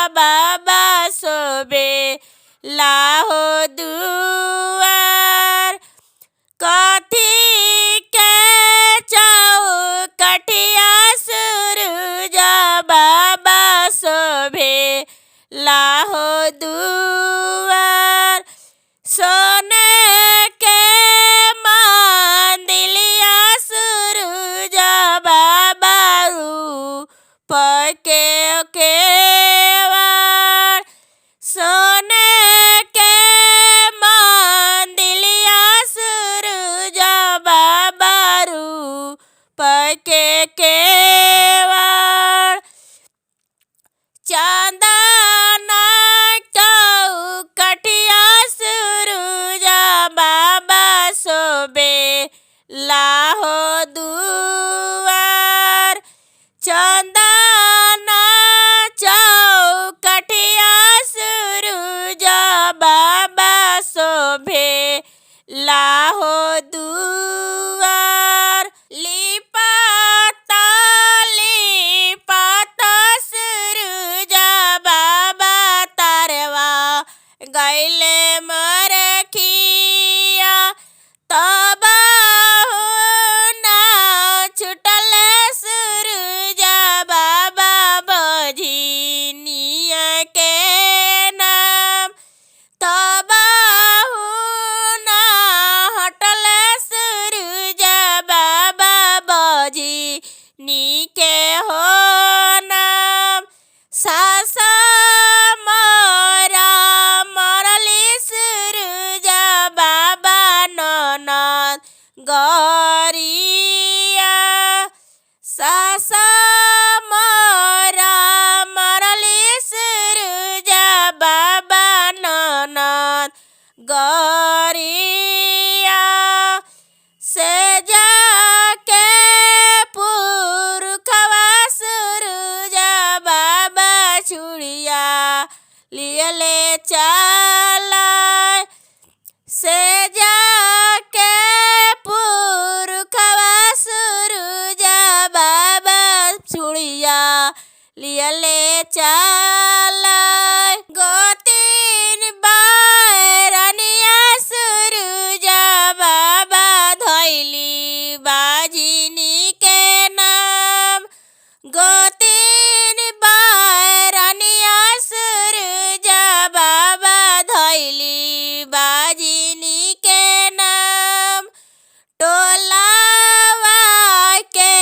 बाबा सोबे लाहो दुआर। कथी के चौकठिया सूरज बाबा सोबे लाहो दुआर। सोने के मंदिलिया सूरज बाबा रूप के केवाड़। सोने के मंदिलिया सूरज बाबा रूप के केवाड़। चांदना चौकठिया सूरज बाबा सोबे लाहो दुआर। चंदना चौकठिया सूरज बाबा सोबे लाहो दुआर। लिपाता लिपाता सूरज बाबा तारवा गैले मरखिया। तब ना छुटल सूरज बाबा बझिनिया के नाम। तब ना हटल सूरज बाबा बझिनी के हो नाम। सासा मोरा मरली सूरज बाबा ननद गरिया। सासा मोरा मरली सूरज बाबा ननद गरिया। से जाके पुरखवा सूरज बाबा चूड़िया लियले चला। से जाके पुरखवा सूरज बाबा चूड़िया लियले चला। गोतीन बारनिया सूरज बाबा धैली बाजिनी के नाम। गोतीन बारनिया सूरज बाबा धैली बाजिनी के नाम। टोलावा के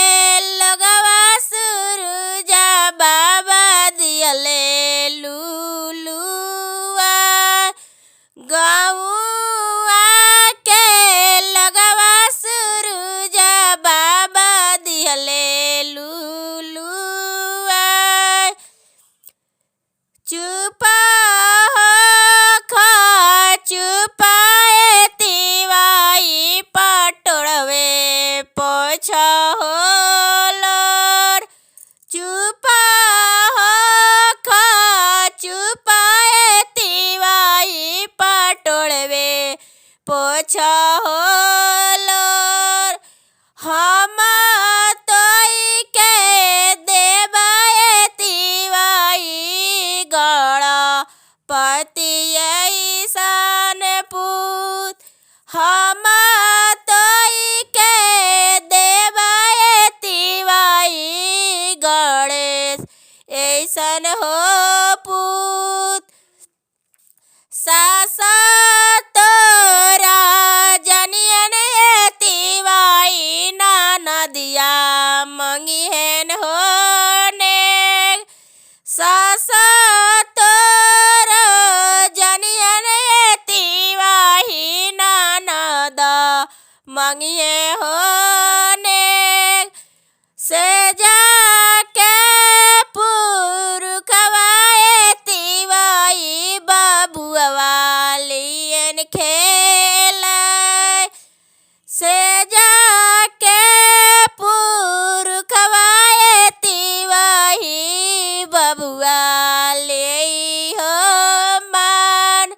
लगवा सूरज बाबा दियले लुलुआ। गौआ के लगवा सूरज बाबा दियले लुलुआ। चुप चुपाए तिवाई पटोड़वे पोछ होलर। चुप चुपाए तिवाई पटोड़वे पोछ होलर। हम तोई के देवाए तिवाई गणपति ऐसन पूत। हम तोई के देवाए तिवाई गणेश ऐसन हो पूत। सासा तोरा जनियन तिवाई ना नदिया मंगिहन होने। सासा तोरा जनियन तिवाही ना नद मंगिए होने। से जाके पुरखवाए तिवाई बबुआ लियन खेलाय। से जाके पुरखवाए तिवाही बबुआ ले हो मान।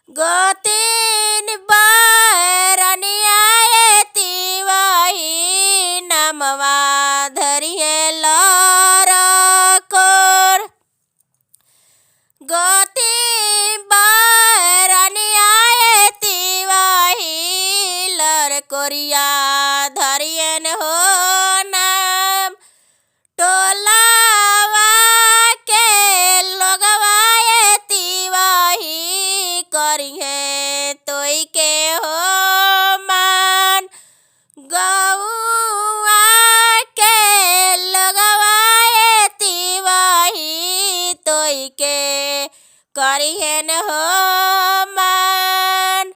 गोतीन बारनिया तिवाही नमवा धरिए लरकोर। करिहन हो